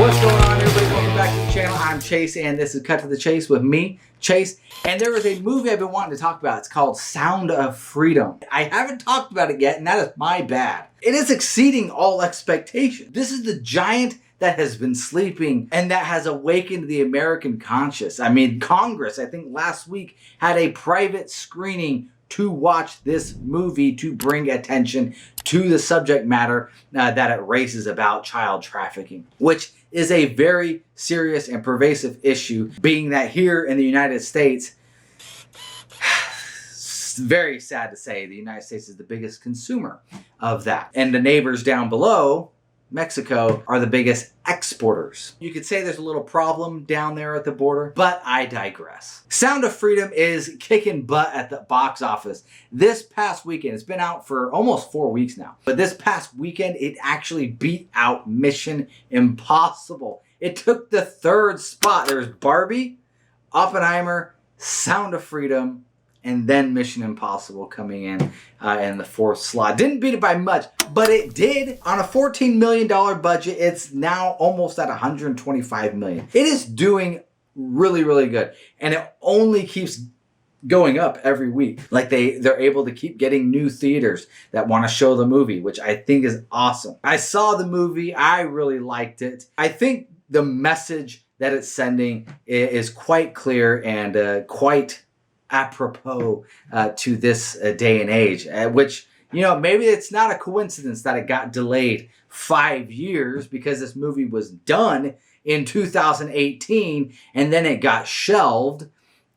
What's going on, everybody? Welcome back to the channel. I'm Chase, and this is Cut to the Chase with me, Chase. And there is a movie I've been wanting to talk about. It's called Sound of Freedom. I haven't talked about it yet, and that is my bad. It is exceeding all expectation. This is the giant that has been sleeping and that has awakened the American conscience. I mean, Congress, I think last week, had a private screening to watch this movie to bring attention to the subject matter that it raises about child trafficking, which is a very serious and pervasive issue, being that here in the United States, it's very sad to say, the United States is the biggest consumer of that. And the neighbors down below, Mexico, are the biggest exporters. You could say there's a little problem down there at the border, but I digress. Sound of Freedom is kicking butt at the box office. This past weekend, it's been out for almost 4 weeks now, but this past weekend, it actually beat out Mission Impossible. It took the third spot. There's Barbie, Oppenheimer, Sound of Freedom, and then Mission Impossible coming in the fourth slot. Didn't beat it by much, but it did. On a $14 million budget, it's now almost at $125 million. It is doing really, really good. And it only keeps going up every week. Like they're able to keep getting new theaters that want to show the movie, which I think is awesome. I saw the movie. I really liked it. I think the message that it's sending is quite clear and quite apropos to this day and age, which, you know, maybe it's not a coincidence that it got delayed 5 years, because this movie was done in 2018 and then it got shelved,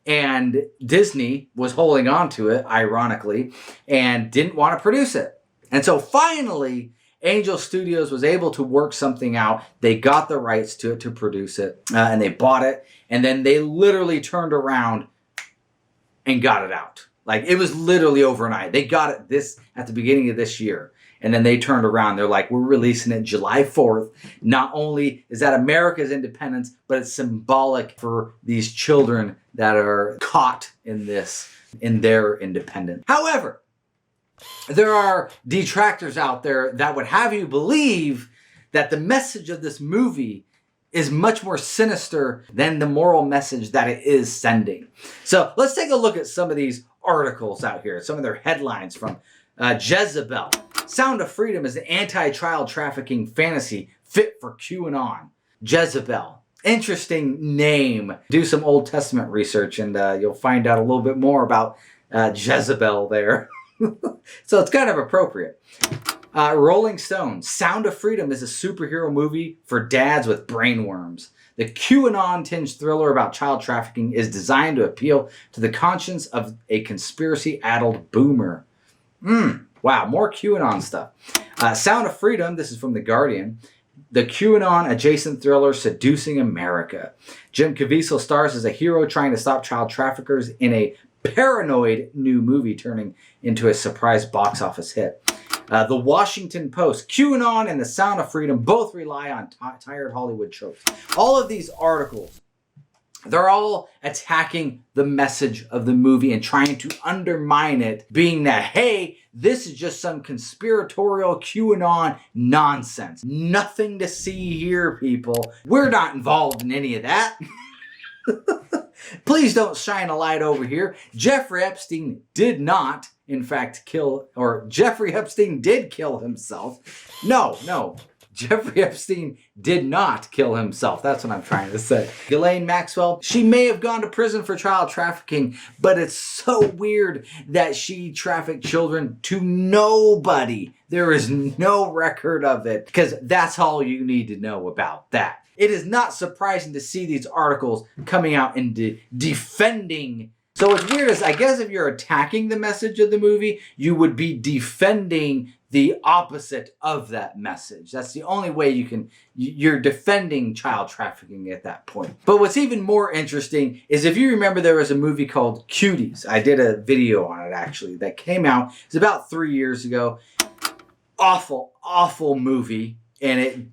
and Disney was holding on to it, ironically, and didn't want to produce it. And so finally, Angel Studios was able to work something out. They got the rights to it to produce it, and they bought it, and then they literally turned around and got it out. Like, it was literally overnight. They got it at the beginning of this year. And then they turned around. They're like, we're releasing it July 4th. Not only is that America's independence, but it's symbolic for these children that are caught in their independence. However, there are detractors out there that would have you believe that the message of this movie is much more sinister than the moral message that it is sending. So let's take a look at some of these articles out here, some of their headlines from Jezebel. Sound of Freedom is an anti-child trafficking fantasy fit for QAnon. Jezebel. Interesting name. Do some Old Testament research and you'll find out a little bit more about Jezebel there. So it's kind of appropriate. Rolling Stone. Sound of Freedom is a superhero movie for dads with brainworms. The QAnon-tinged thriller about child trafficking is designed to appeal to the conscience of a conspiracy-addled boomer. Wow, more QAnon stuff. Sound of Freedom, this is from The Guardian. The QAnon-adjacent thriller Seducing America. Jim Caviezel stars as a hero trying to stop child traffickers in a paranoid new movie turning into a surprise box office hit. The Washington Post, QAnon and the Sound of Freedom both rely on tired Hollywood tropes. All of these articles, they're all attacking the message of the movie and trying to undermine it, being that, hey, this is just some conspiratorial QAnon nonsense. Nothing to see here, people. We're not involved in any of that. Please don't shine a light over here. Jeffrey Epstein did not, in fact, Jeffrey Epstein did kill himself. No, Jeffrey Epstein did not kill himself. That's what I'm trying to say. Ghislaine Maxwell, she may have gone to prison for child trafficking, but it's so weird that she trafficked children to nobody. There is no record of it, because that's all you need to know about that. It is not surprising to see these articles coming out and defending. So what's weird is, I guess if you're attacking the message of the movie, you would be defending the opposite of that message. That's the only way you're defending child trafficking at that point. But what's even more interesting is, if you remember, there was a movie called Cuties. I did a video on it, actually, that came out. It's about 3 years ago. Awful, awful movie. And it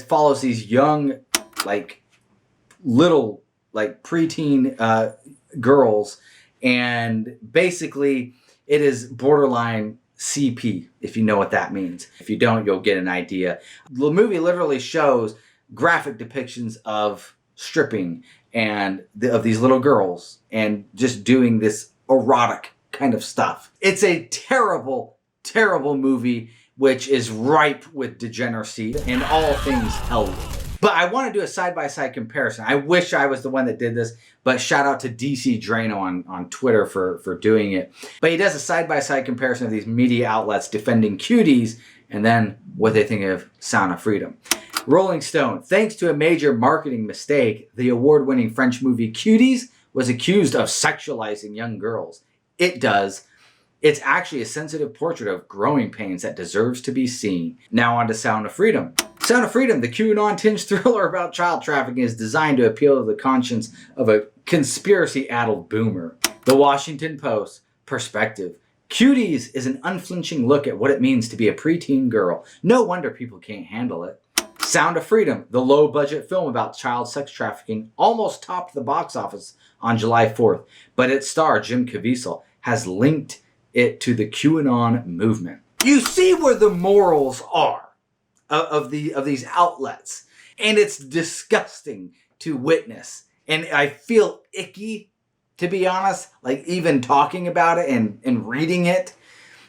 follows these young, little preteen girls, and basically it is borderline CP, if you know what that means. If you don't, you'll get an idea. The movie literally shows graphic depictions of stripping and of these little girls and just doing this erotic kind of stuff. It's a terrible, terrible movie which is ripe with degeneracy in all things held. But I want to do a side-by-side comparison. I wish I was the one that did this, but shout out to DC Drano on Twitter for doing it. But he does a side-by-side comparison of these media outlets defending cuties and then what they think of Sound of Freedom. Rolling Stone, thanks to a major marketing mistake, the award-winning French movie Cuties was accused of sexualizing young girls. It does. It's actually a sensitive portrait of growing pains that deserves to be seen. Now on to Sound of Freedom. Sound of Freedom, the QAnon-tinged thriller about child trafficking, is designed to appeal to the conscience of a conspiracy-addled boomer. The Washington Post, perspective. Cuties is an unflinching look at what it means to be a preteen girl. No wonder people can't handle it. Sound of Freedom, the low-budget film about child sex trafficking, almost topped the box office on July 4th, but its star, Jim Caviezel, has linked it to the QAnon movement. You see where the morals are of these outlets, and it's disgusting to witness. And I feel icky, to be honest, like even talking about it and reading it.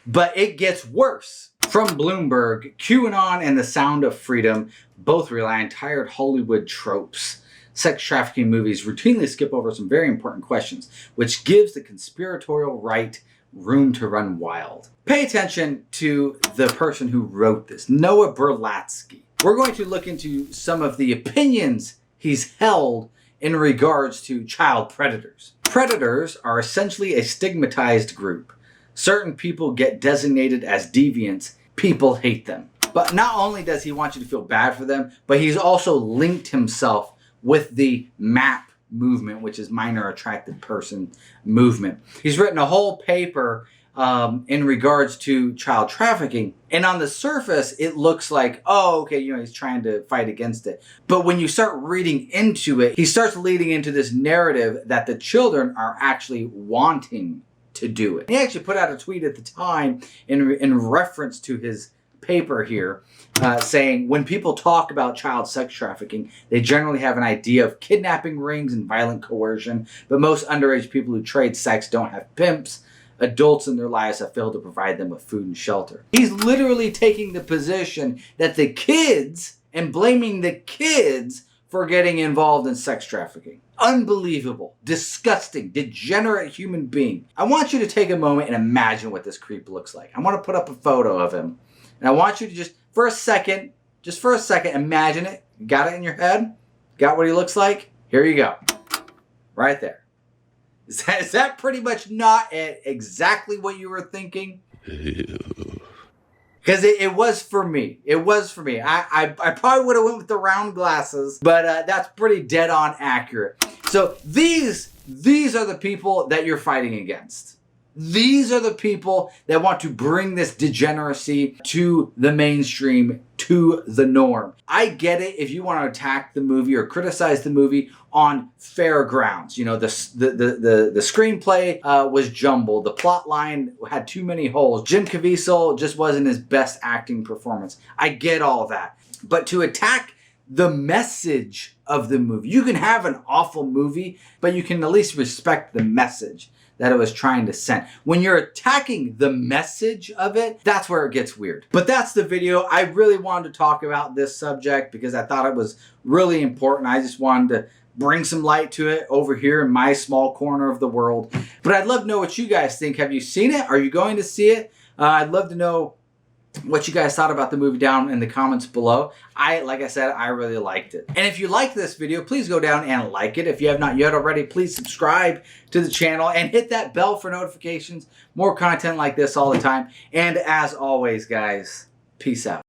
But it gets worse. From Bloomberg, QAnon and the Sound of Freedom both rely on tired Hollywood tropes. Sex trafficking movies routinely skip over some very important questions, which gives the conspiratorial right room to run wild. Pay attention to the person who wrote this, Noah Berlatsky. We're going to look into some of the opinions he's held in regards to child predators. Predators are essentially a stigmatized group. Certain people get designated as deviants. People hate them. But not only does he want you to feel bad for them, but he's also linked himself with the MAP movement, which is Minor Attracted Person movement. He's written a whole paper in regards to child trafficking. And on the surface, it looks like, oh, okay, he's trying to fight against it. But when you start reading into it, he starts leading into this narrative that the children are actually wanting to do it. He actually put out a tweet at the time in reference to his paper here, saying when people talk about child sex trafficking, they generally have an idea of kidnapping rings and violent coercion, but most underage people who trade sex don't have pimps. Adults in their lives have failed to provide them with food and shelter. He's literally taking the position that the kids and blaming the kids for getting involved in sex trafficking. Unbelievable, disgusting, degenerate human being. I want you to take a moment and imagine what this creep looks like. I want to put up a photo of him. And I want you to just for a second, imagine it. You got it in your head? Got what he looks like? Here you go. Right there. Is that pretty much not exactly what you were thinking? Because it was for me. It was for me. I probably would have went with the round glasses, but that's pretty dead on accurate. So these are the people that you're fighting against. These are the people that want to bring this degeneracy to the mainstream, to the norm. I get it if you want to attack the movie or criticize the movie on fair grounds. The screenplay was jumbled. The plot line had too many holes. Jim Caviezel just wasn't his best acting performance. I get all that. But to attack the message of the movie, you can have an awful movie, but you can at least respect the message that it was trying to send. When you're attacking the message of it, that's where it gets weird. But that's the video. I really wanted to talk about this subject because I thought it was really important. I just wanted to bring some light to it over here in my small corner of the world. But I'd love to know what you guys think. Have you seen it? Are you going to see it? I'd love to know what you guys thought about the movie down in the comments below. Like I said, I really liked it. And if you liked this video, please go down and like it. If you have not yet already, please subscribe to the channel and hit that bell for notifications. More content like this all the time. And as always, guys, peace out.